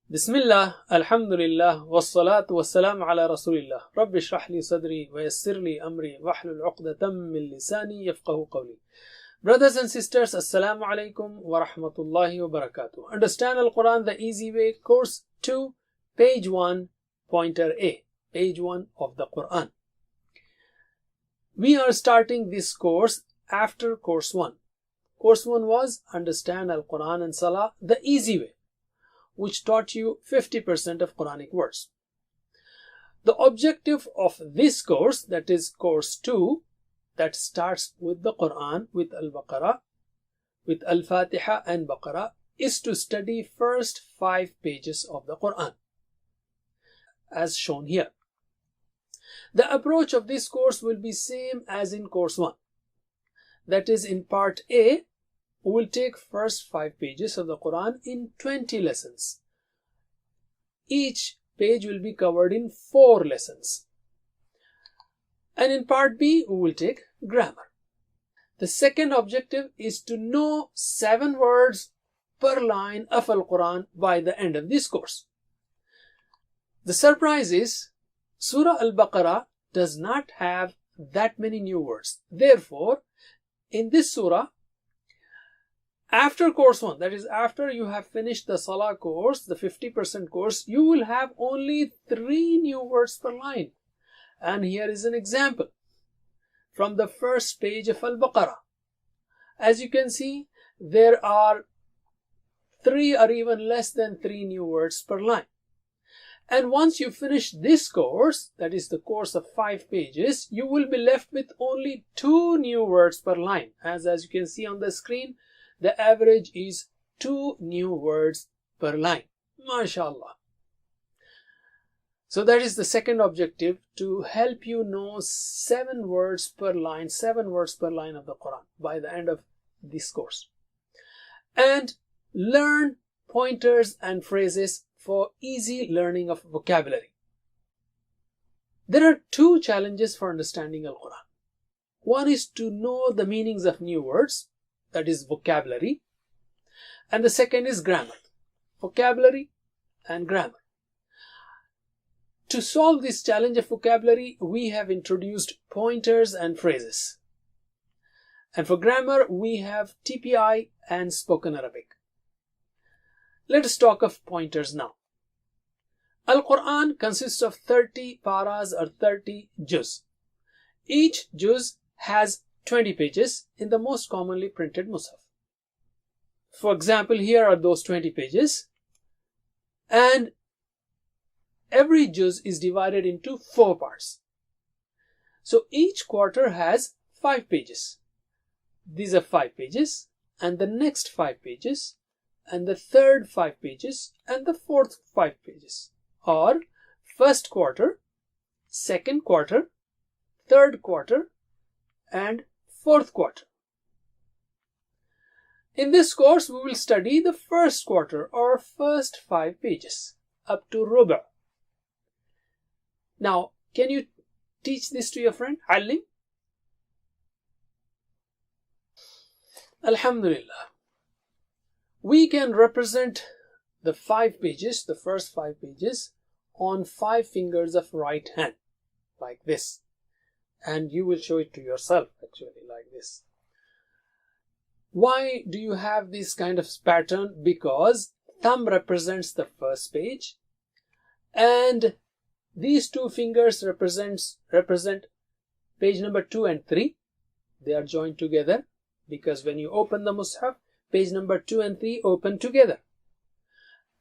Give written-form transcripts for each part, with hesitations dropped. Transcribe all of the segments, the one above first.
Bismillah, Alhamdulillah, wassalatu wassalamu ala Rasulillah. Rabbi shrah li sadri wa yassir li amri wahlul uqdatam min lisani yafqahu qawli. Brothers and sisters, Assalamu alaikum wa rahmatullahi wa barakatuh. Understand Al-Quran the easy way, course 2, page 1, pointer A, page 1 of the Quran. We are starting this course after course 1. Course 1 was Understand Al-Quran and Salah the easy way, which taught you 50% of Quranic words. The objective of this course, that is course 2, that starts with the Quran, with Al-Baqarah, with Al-Fatiha and Baqarah, is to study first 5 pages of the Quran, as shown here. The approach of this course will be same as in course 1. That is, in part A, we will take first 5 pages of the Quran in 20 lessons. Each page will be covered in 4 lessons. And in part B, we will take grammar. The second objective is to know 7 words per line of Al-Quran by the end of this course. The surprise is, Surah Al-Baqarah does not have that many new words. Therefore, in this surah, after course 1, that is after you have finished the Salah course, the 50% course, you will have only 3 new words per line. And here is an example from the first page of Al-Baqarah. As you can see, there are 3 or even less than 3 new words per line. And once you finish this course, that is the course of 5 pages, you will be left with only 2 new words per line. As you can see on the screen, the average is 2 new words per line. MashaAllah. So that is the second objective, to help you know 7 words per line, 7 words per line of the Quran by the end of this course. And learn pointers and phrases for easy learning of vocabulary. There are 2 challenges for understanding Al-Quran. One is to know the meanings of new words, that is vocabulary, and the second is grammar, vocabulary and grammar. To solve this challenge of vocabulary, we have introduced pointers and phrases. And for grammar, we have TPI and spoken Arabic. Let us talk of pointers now. Al-Quran consists of 30 paras or 30 juz. Each juz has 20 pages in the most commonly printed Mus'haf. For example, here are those 20 pages, and every juz is divided into 4 parts. So each quarter has 5 pages. These are 5 pages, and the next 5 pages, and the third 5 pages, and the fourth 5 pages, or first quarter, second quarter, third quarter, and fourth quarter. In this course, we will study the first quarter or first 5 pages up to ruba'. Now, can you teach this to your friend? Alim? Alhamdulillah. We can represent the 5 pages, the first 5 pages, on 5 fingers of right hand, like this. And you will show it to yourself actually like this. Why do you have this kind of pattern? Because thumb represents the first page, and these 2 fingers represent page number 2 and 3. They are joined together because when you open the Mus'haf, page number 2 and 3 open together.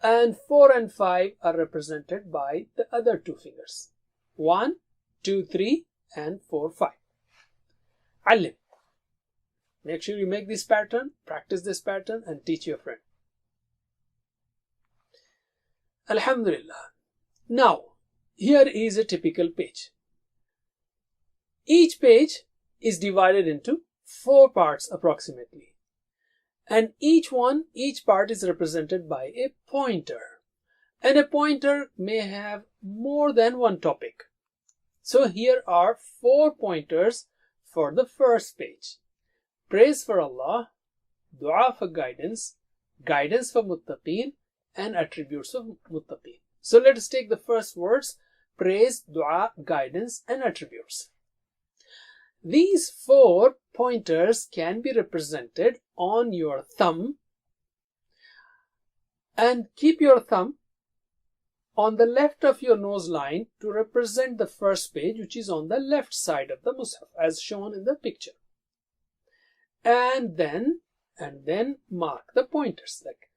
And 4 and 5 are represented by the other 2 fingers. 1, 2, 3 and 4, 5. Alim. Make sure you make this pattern, practice this pattern, and teach your friend. Alhamdulillah. Now, here is a typical page. Each page is divided into 4 parts approximately. And each part is represented by a pointer. And a pointer may have more than one topic. So here are 4 pointers for the first page. Praise for Allah, dua for guidance, guidance for muttaqeen, and attributes of muttaqin. So let us take the first words: praise, dua, guidance, and attributes. These 4 pointers can be represented on your thumb, and keep your thumb on the left of your nose line to represent the first page, which is on the left side of the Mus'haf as shown in the picture. And then mark the pointers like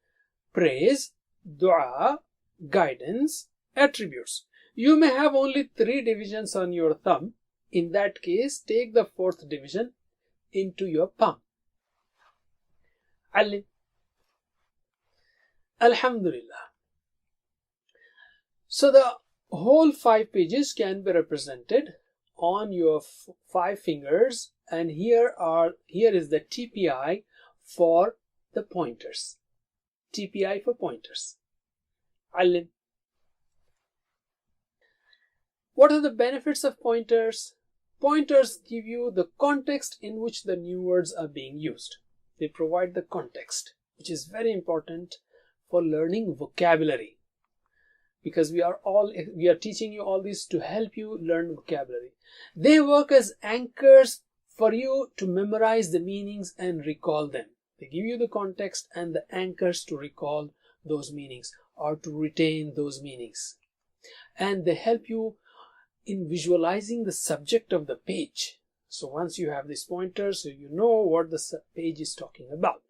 praise, dua, guidance, attributes. You may have only 3 divisions on your thumb. In that case, take the 4th division into your palm. Alim. Alhamdulillah. So the whole 5 pages can be represented on your 5 fingers, and here is the TPI for the pointers. TPI for pointers. Alim. What are the benefits of pointers? Pointers give you the context in which the new words are being used. They provide the context, which is very important for learning vocabulary, because we are teaching you all this to help you learn vocabulary. They work as anchors for you to memorize the meanings and recall them. They give you the context and the anchors to recall those meanings or to retain those meanings. And they help you in visualizing the subject of the page. So once you have these pointers, so you know what the page is talking about.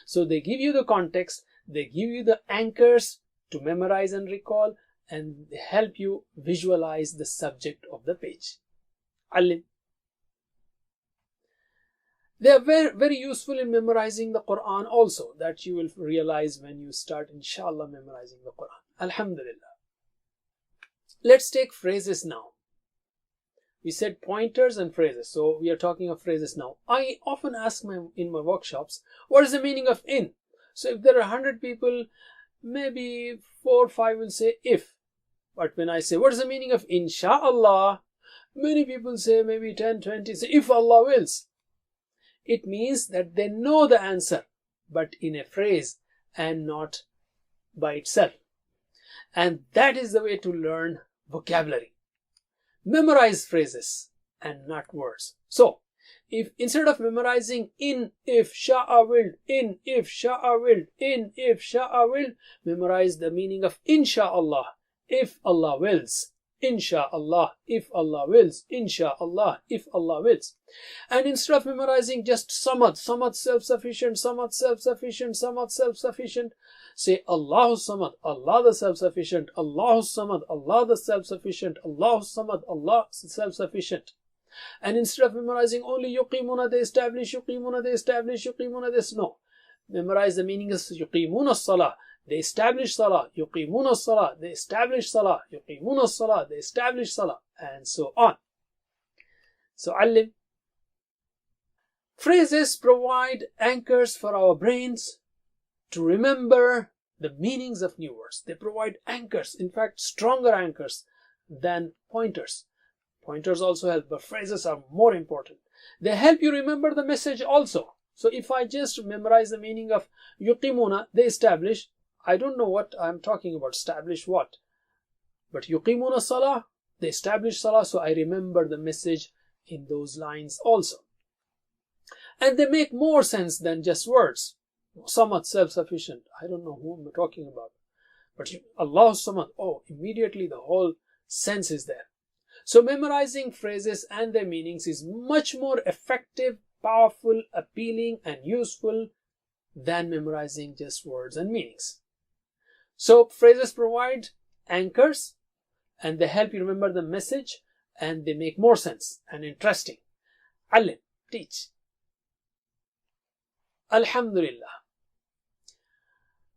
So they give you the context, they give you the anchors to memorize and recall, and they help you visualize the subject of the page. Alim. They are very, very useful in memorizing the Qur'an also, that you will realize when you start, inshallah, memorizing the Qur'an. Alhamdulillah. Let's take phrases now. We said pointers and phrases, so we are talking of phrases now. I often ask in my workshops, what is the meaning of in? So if there are 100 people, maybe 4 or 5 will say if. But when I say, what is the meaning of insha'Allah? Many people say, maybe 10, 20, say, if Allah wills. It means that they know the answer, but in a phrase and not by itself. And that is the way to learn vocabulary. Memorize phrases and not words. So, if instead of memorizing in, if, sha'a willed, in, if, sha'a willed, in, if, sha'a willed, memorize the meaning of insha'Allah, if Allah wills. Insha'Allah, if Allah wills. Insha'Allah, if Allah wills. And instead of memorizing just samad, samad self-sufficient, samad self-sufficient, samad self-sufficient, say Allahu samad, Allah the self-sufficient, Allahu samad, Allah the self-sufficient, Allahu samad, Allah self-sufficient. And instead of memorizing only yuqimuna, they establish, yuqimuna, they establish, yuqimuna, this, no. Memorize the meaning of yuqimuna salah. They establish salah, yuqimuna salah, they establish salah, yuqimuna salah, they establish salah, and so on. So, alim. Phrases provide anchors for our brains to remember the meanings of new words. They provide anchors, in fact, stronger anchors than pointers. Pointers also help, but phrases are more important. They help you remember the message also. So, if I just memorize the meaning of yuqimuna, they establish, I don't know what I'm talking about, establish what. But yuqimuna salah, they establish salah, so I remember the message in those lines also. And they make more sense than just words. Samad, self-sufficient. I don't know who I'm talking about. But Allah samad, oh, immediately the whole sense is there. So memorizing phrases and their meanings is much more effective, powerful, appealing, and useful than memorizing just words and meanings. So phrases provide anchors, and they help you remember the message, and they make more sense and interesting. Alim, teach. Alhamdulillah.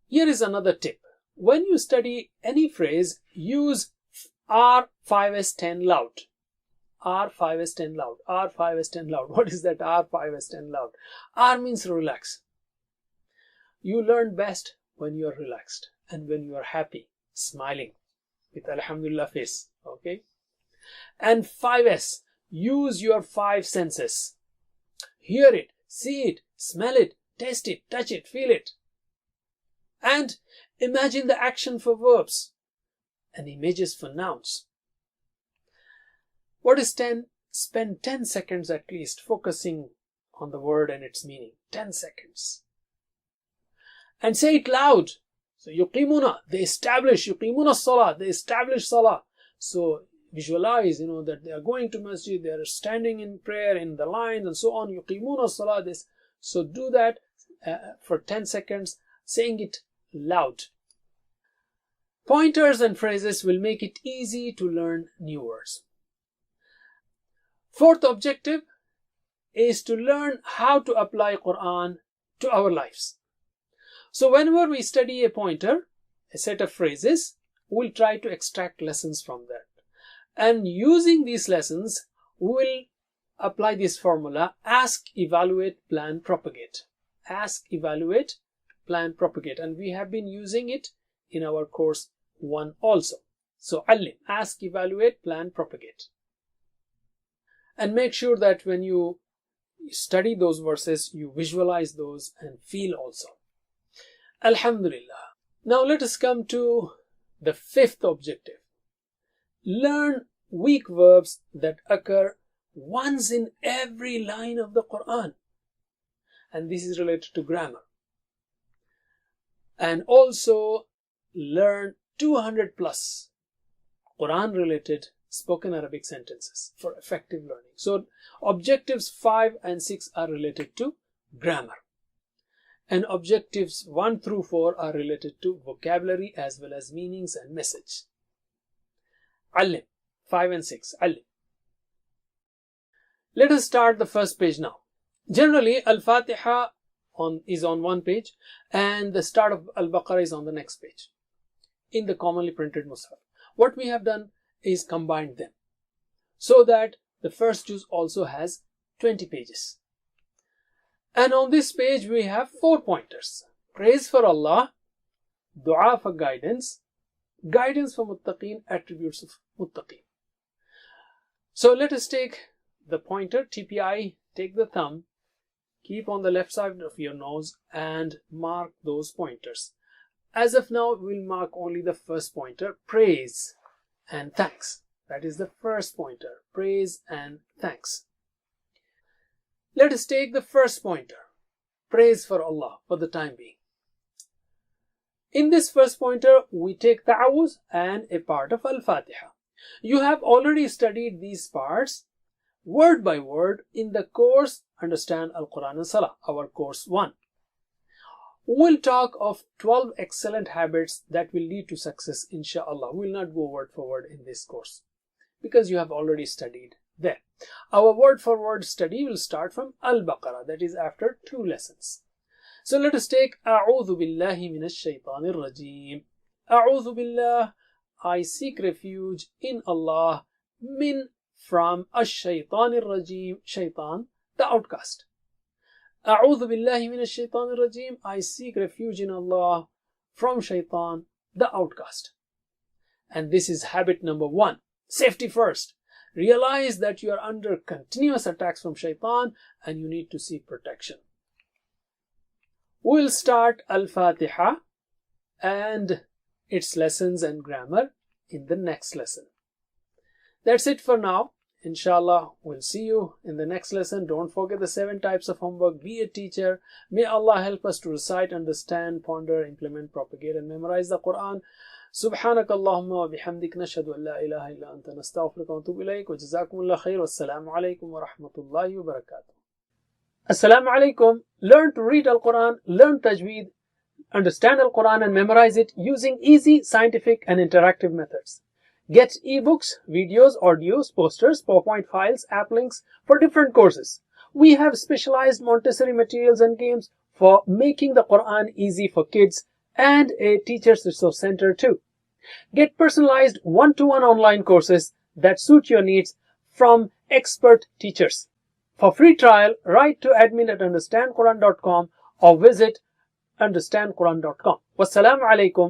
Here is another tip. When you study any phrase, use R5S10 loud. R5S10 loud. R5S10 loud. What is that R5S10 loud? R means relax. You learn best when you are relaxed and when you are happy, smiling with Alhamdulillah face. Okay? And 5S, use your 5 senses. Hear it, see it, smell it, taste it, touch it, feel it. And Imagine the action for verbs and images for nouns. What is 10? Spend 10 seconds at least focusing on the word and its meaning. 10 seconds. And say it loud. So yuqimuna, they establish, yuqimuna salah, they establish salah. So visualize, that they are going to masjid, they are standing in prayer in the lines and so on. Yuqimuna salah, this. So do that for 10 seconds, saying it loud. Pointers and phrases will make it easy to learn new words. Fourth objective is to learn how to apply Qur'an to our lives. So whenever we study a pointer, a set of phrases, we'll try to extract lessons from that. And using these lessons, we will apply this formula: ask, evaluate, plan, propagate. Ask, evaluate, plan, propagate. And we have been using it in our course 1 also. So allim, ask, evaluate, plan, propagate. And make sure that when you study those verses, you visualize those and feel also. Alhamdulillah. Now let us come to the fifth objective. Learn weak verbs that occur once in every line of the Qur'an. And this is related to grammar. And also learn 200 plus Qur'an related spoken Arabic sentences for effective learning. So objectives 5 and 6 are related to grammar. And objectives 1 through 4 are related to vocabulary as well as meanings and message. Allim, 5 and 6, Allim. Let us start the first page now. Generally, Al-Fatiha is on one page and the start of Al-Baqarah is on the next page in the commonly printed Mus'haf. What we have done is combined them so that the first juz also has 20 pages. And on this page we have 4 pointers: praise for Allah, dua for guidance, guidance for muttaqeen, attributes of muttaqeen. So let us take the pointer, TPI, take the thumb, keep on the left side of your nose and mark those pointers. As of now, we'll mark only the first pointer, praise and thanks. That is the first pointer, praise and thanks. Let us take the first pointer, praise for Allah, for the time being. In this first pointer, we take ta'awuz and a part of Al-Fatiha. You have already studied these parts word by word in the course Understand Al-Quran and Salah, our course 1. We'll talk of 12 excellent habits that will lead to success, inshallah. We'll not go word for word in this course because you have already studied there. Our word for word study will start from Al-Baqarah, that is after 2 lessons. So let us take A'udhu billahi minash shaitanir rajeem. A'udhu billah, I seek refuge in Allah, min, from, ash-shaitanir rajeem, shaitan, the outcast. A'udhu billahi minash shaitanir rajeem, I seek refuge in Allah from shaitan, the outcast. And this is habit number 1. Safety first. Realize that you are under continuous attacks from shaitan and you need to seek protection. We'll start Al-Fatiha and its lessons and grammar in the next lesson. That's it for now. Inshallah, we'll see you in the next lesson. Don't forget the 7 types of homework. Be a teacher. May Allah help us to recite, understand, ponder, implement, propagate and memorize the Quran. سبحانك اللهم وبحمدك نشهد أن لا إله إلا أنت نستغفرك ونتوب إليك وجزاكم الله خير والسلام عليكم ورحمة الله وبركاته. Assalamu alaikum. Learn to read Al-Quran, learn Tajweed, understand Al-Quran and memorize it using easy, scientific and interactive methods. Get ebooks, videos, audios, posters, PowerPoint files, app links for different courses. We have specialized Montessori materials and games for making the Quran easy for kids and a teacher's resource center too. Get personalized one-to-one online courses that suit your needs from expert teachers. For free trial, write to admin@understandquran.com or visit understandquran.com. Wassalamu alaikum.